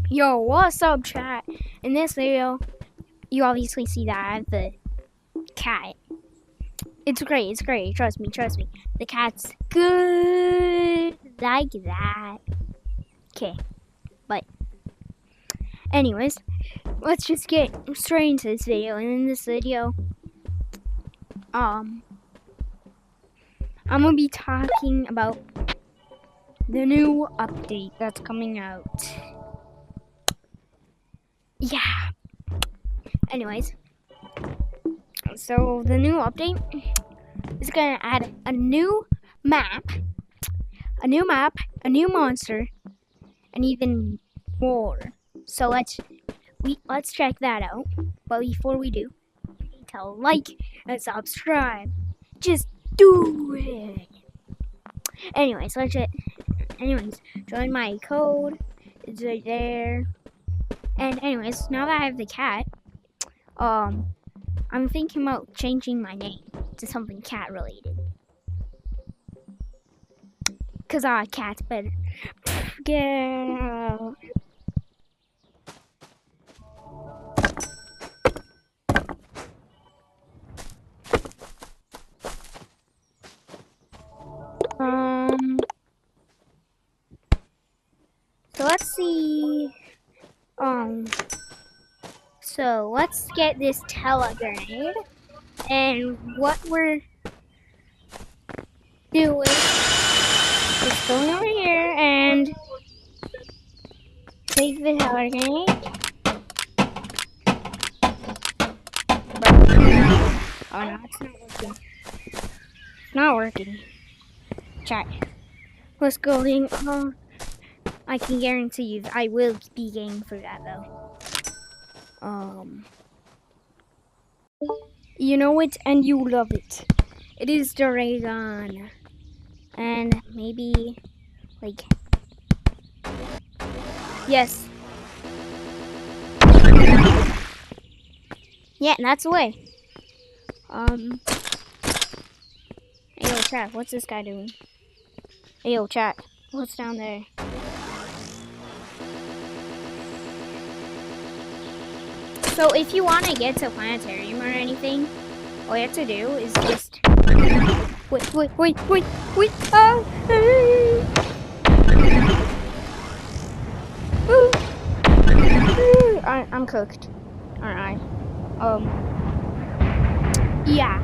Yo, what's up, chat? In this video, you obviously see that I have the cat. It's great, trust me. The cat's good, like that. Okay, but anyways, let's just get straight into this video. And in this video, I'm gonna be talking about the new update that's coming out. Yeah. Anyways, so the new update is gonna add a new map, a new monster, and even more. So let's check that out. But before we do, you need to like and subscribe. Just do it. Anyways, join my code. It's right there. And anyways, now that I have the cat, I'm thinking about changing my name to something cat related. Cause cat's better. Girl. So let's see. So let's get this telegrenade, and what we're doing is going over here and take the telegrenade. Oh no, it's not working. Not working. Chat. Let's go. I can guarantee you I will be game for that though. You know it and you love it. It is the ray gun. And maybe like yes. Yeah, and that's the way. Hey yo chat, what's this guy doing? Hey yo chat, what's down there? So if you want to get to planetarium or anything, all you have to do is just wait. I'm cooked. Alright. Yeah.